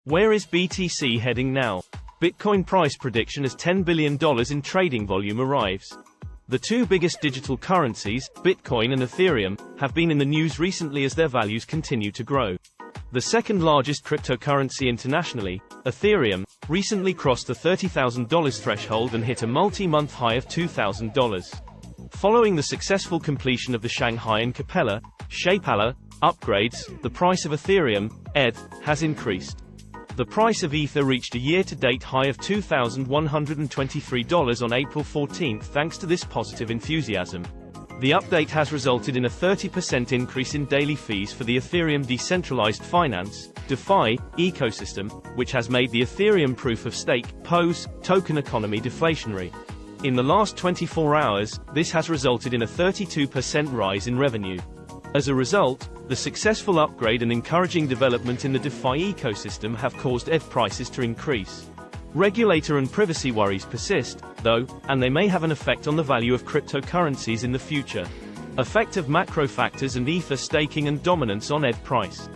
Where is BTC heading now? Bitcoin price prediction as $10 billion in trading volume arrives. The two biggest digital currencies, Bitcoin and Ethereum, have been in the news recently as their values continue to grow. The second largest cryptocurrency internationally, Ethereum, recently crossed the $30,000 threshold and hit a multi-month high of $2,000. Following the successful completion of the Shanghai and Capella, Shapala, upgrades, the price of Ethereum, ETH, has increased. The price of Ether reached a year-to-date high of $2,123 on April 14 thanks to this positive enthusiasm. The update has resulted in a 30% increase in daily fees for the Ethereum decentralized finance (DeFi) ecosystem, which has made the Ethereum proof-of-stake (POS) token economy deflationary. In the last 24 hours, this has resulted in a 32% rise in revenue. As a result, the successful upgrade and encouraging development in the DeFi ecosystem have caused ETH prices to increase. Regulator and privacy worries persist, though, and they may have an effect on the value of cryptocurrencies in the future. Effect of macro factors and Ether staking and dominance on ETH price.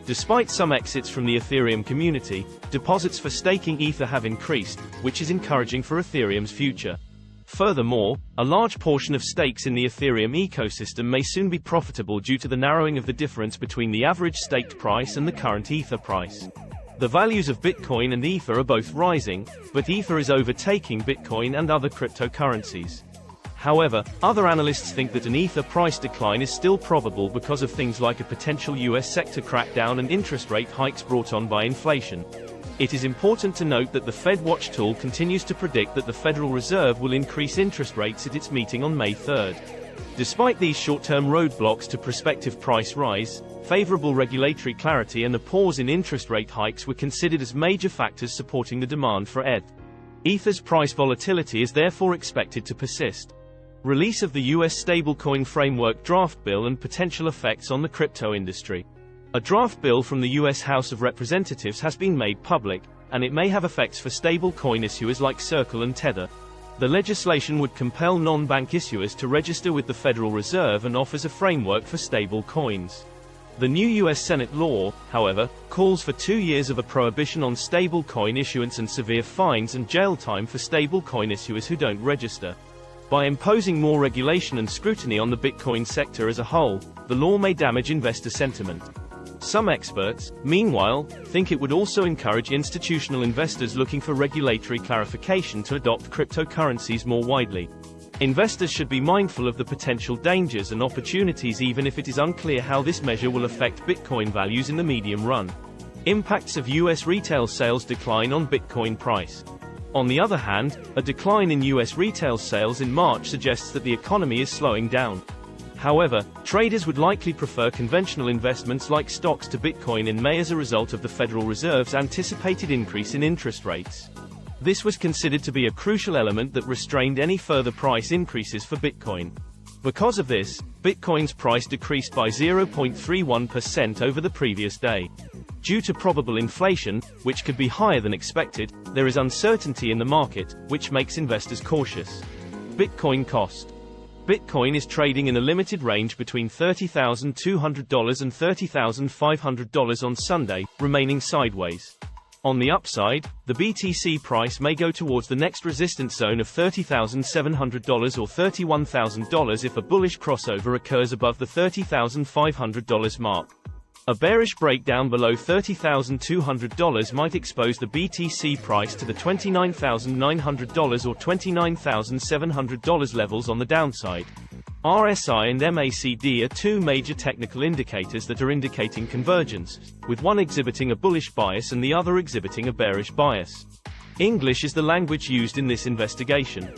Despite some exits from the Ethereum community, deposits for staking Ether have increased, which is encouraging for Ethereum's future. Furthermore, a large portion of stakes in the Ethereum ecosystem may soon be profitable due to the narrowing of the difference between the average staked price and the current Ether price. The values of Bitcoin and Ether are both rising, but Ether is overtaking Bitcoin and other cryptocurrencies. However, other analysts think that an Ether price decline is still probable because of things like a potential US sector crackdown and interest rate hikes brought on by inflation. It is important to note that the Fed Watch tool continues to predict that the Federal Reserve will increase interest rates at its meeting on May 3. Despite these short-term roadblocks to prospective price rise, favorable regulatory clarity and a pause in interest rate hikes were considered as major factors supporting the demand for ETH. Ether's price volatility is therefore expected to persist. Release of the US stablecoin framework draft bill and potential effects on the crypto industry. A draft bill from the US House of Representatives has been made public, and it may have effects for stablecoin issuers like Circle and Tether. The legislation would compel non-bank issuers to register with the Federal Reserve and offers a framework for stable coins. The new US Senate law, however, calls for 2 years of a prohibition on stable coin issuance and severe fines and jail time for stable coin issuers who don't register. By imposing more regulation and scrutiny on the Bitcoin sector as a whole, the law may damage investor sentiment. Some experts, meanwhile, think it would also encourage institutional investors looking for regulatory clarification to adopt cryptocurrencies more widely. Investors should be mindful of the potential dangers and opportunities even if it is unclear how this measure will affect Bitcoin values in the medium run. Impacts of US retail sales decline on Bitcoin price. On the other hand, a decline in US retail sales in March suggests that the economy is slowing down. However, traders would likely prefer conventional investments like stocks to Bitcoin in May as a result of the Federal Reserve's anticipated increase in interest rates. This was considered to be a crucial element that restrained any further price increases for Bitcoin. Because of this, Bitcoin's price decreased by 0.31% over the previous day. Due to probable inflation, which could be higher than expected, there is uncertainty in the market, which makes investors cautious. Bitcoin cost. Bitcoin is trading in a limited range between $30,200 and $30,500 on Sunday, remaining sideways. On the upside, the BTC price may go towards the next resistance zone of $30,700 or $31,000 if a bullish crossover occurs above the $30,500 mark. A bearish breakdown below $30,200 might expose the BTC price to the $29,900 or $29,700 levels on the downside. RSI and MACD are two major technical indicators that are indicating convergence, with one exhibiting a bullish bias and the other exhibiting a bearish bias. English is the language used in this investigation.